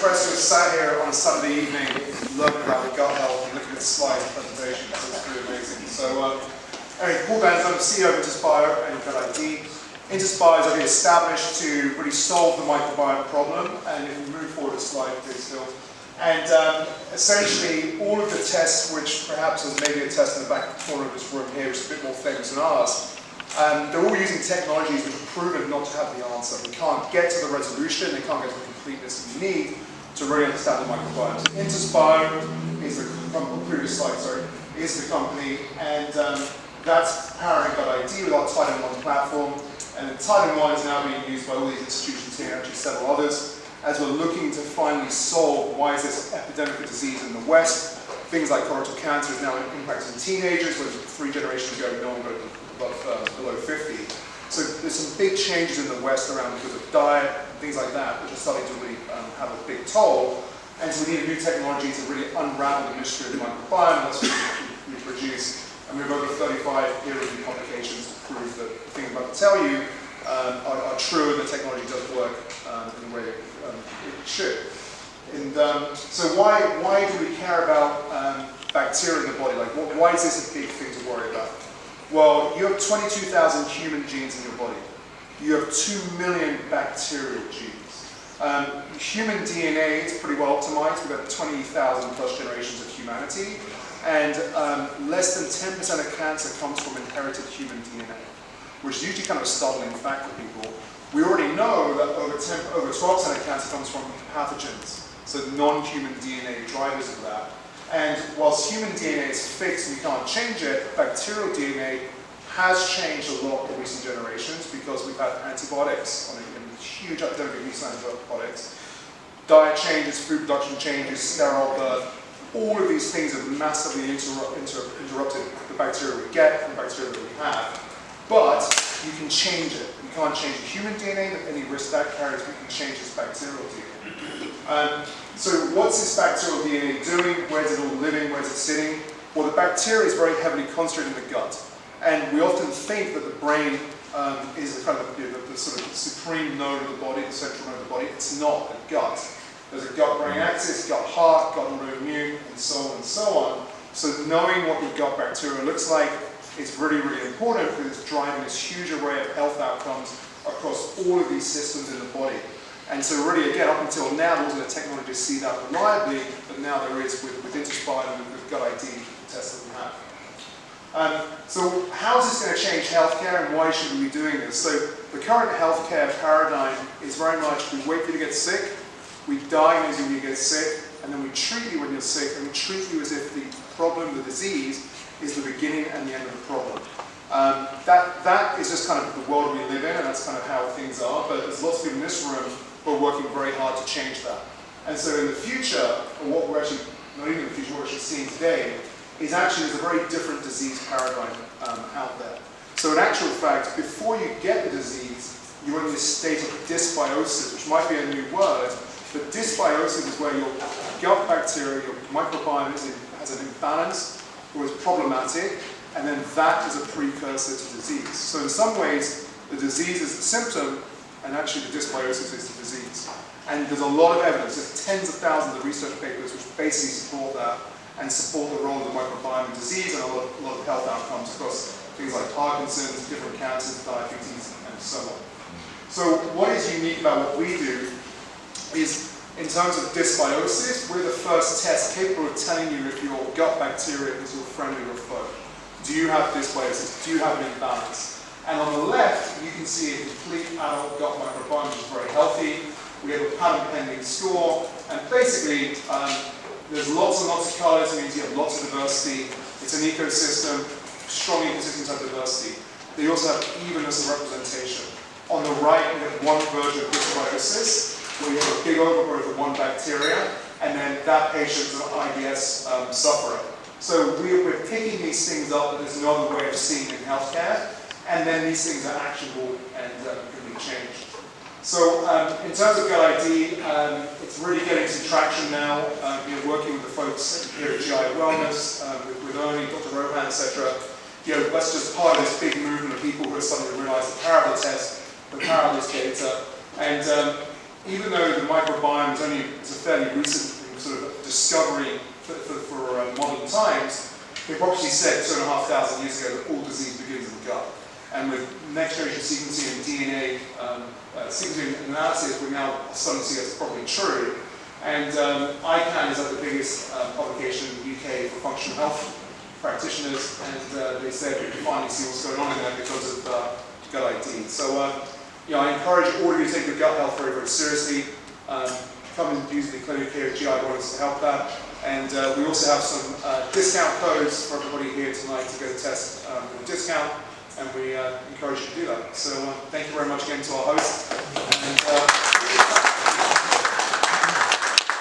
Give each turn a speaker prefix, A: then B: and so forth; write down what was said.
A: impressed to have sat here on a Saturday evening learning about the gut health and looking at slides and presentations. It's pretty amazing. So, anyway, Paul Benz, I'm the CEO of Interspire and Gut ID. Interspire is already established to really solve the microbiome problem. And if we move forward a slide, please, Phil. And essentially, all of the tests, which perhaps there's maybe a test in the back corner of this room here, which is a bit more famous than ours, they're all using technologies which are proven not to have the answer. We can't get to the resolution, they can't get to the completeness we need to really understand the microbiome. So Interspire is the previous slide, sorry, is the company, and that's powering Gut ID with our Titan 1 platform. And then Titan 1 is now being used by all these institutions here, and actually several others, as we're looking to finally solve why is this epidemic of disease in the West. Things like colorectal cancer is now impacting teenagers, whereas 3 generations ago no one got below 50. So there's some big changes in the West around because of diet and things like that, which are starting to really have a big toll. And so we need a new technology to really unravel the mystery of the microbiome. That's what we produce. And we have over 35 peer-reviewed publications to prove that the things I'm about to tell you are true and the technology does work in the way it should. And so why do we care about bacteria in the body? Like, why is this a big thing to worry about? Well, you have 22,000 human genes in your body. You have 2 million bacterial genes. Human DNA is pretty well optimized. We've got 20,000 plus generations of humanity. And less than 10% of cancer comes from inherited human DNA, which is usually kind of a startling fact for people. We already know that over 12% of cancer comes from pathogens, so non-human DNA drivers of that. And whilst human DNA is fixed and we can't change it, bacterial DNA has changed a lot in recent generations because we've had antibiotics on a huge epidemic of use of antibiotics. Diet changes, food production changes, sterile birth, all of these things have massively interrupted the bacteria we get and the bacteria that we have. But you can change it. You can't change the human DNA, any risk that carries, we can change this bacterial DNA. So what's this bacterial DNA doing? Where's it all living? Where's it sitting? Well, the bacteria is very heavily concentrated in the gut. And we often think that the brain is the kind of the sort of supreme node of the body, the central node of the body. It's not the gut. There's a gut-brain axis, gut-heart, gut-autoimmune, and so on and so on. So knowing what your gut bacteria looks like is really, really important because it's driving this huge array of health outcomes across all of these systems in the body. And so really, again, up until now, there wasn't a technology to see that reliably, but now there is with Interspire and with Gut ID tests that we have. So how is this going to change healthcare and why should we be doing this? So the current healthcare paradigm is very much we wait for you to get sick, we diagnose you when you get sick, and then we treat you when you're sick, and we treat you as if the problem, the disease, is the beginning and the end of the problem. That is just kind of the world we live in, and that's kind of how things are, but there's lots of people in this room who are working very hard to change that. And so in the future, or what we're actually, not even in the future, what we're actually seeing today, is actually there's a very different disease paradigm out there. So in actual fact, before you get the disease, you're in this state of dysbiosis, which might be a new word, but dysbiosis is where your gut bacteria, your microbiome has an imbalance or is problematic, and then that is a precursor to disease. So in some ways, the disease is the symptom, and actually the dysbiosis is the disease. And there's a lot of evidence, there's tens of thousands of research papers which basically support that and support the role of the microbiome in disease and a lot of health outcomes across things like Parkinson's, different cancers, diabetes, and so on. So what is unique about what we do is, in terms of dysbiosis, we're the first test capable of telling you if your gut bacteria is your friend or your foe. Do you have dysbiosis? Do you have an imbalance? And on the left, you can see a complete adult gut microbiome, which is very healthy. We have a pattern pending score, and basically, there's lots and lots of colors, it means you have lots of diversity. It's an ecosystem, strong ecosystem type diversity. They also have evenness of representation. On the right, we have one version of dysbiosis, where you have a big overgrowth of one bacteria, and then that patient is an IBS sufferer. So we're picking these things up, but there's no other way of seeing in healthcare, and then these things are actionable and can be changed. So in terms of Gut ID, it's really getting some traction now. We're working with the folks here at GI Wellness, with Ernie, Dr. Rohan, etc. That's just part of this big movement of people who are starting to realize the power of the test, the power of this data. And even though the microbiome is a fairly recent sort of discovery for modern times, Hippocrates said 2,500 years ago that all disease begins in the gut. And with next generation sequencing and DNA sequencing analysis, we're now starting to see that's probably true. And ICANN is the biggest publication in the UK for functional health practitioners, and they said we can finally see what's going on in there because of gut ID. So I encourage all of you to take your gut health very, very seriously. Come and use the clinic here at GI Bodies to help that. And we also have some discount codes for everybody here tonight to go test with a discount, and we encourage you to do that. So thank you very much again to our host. And,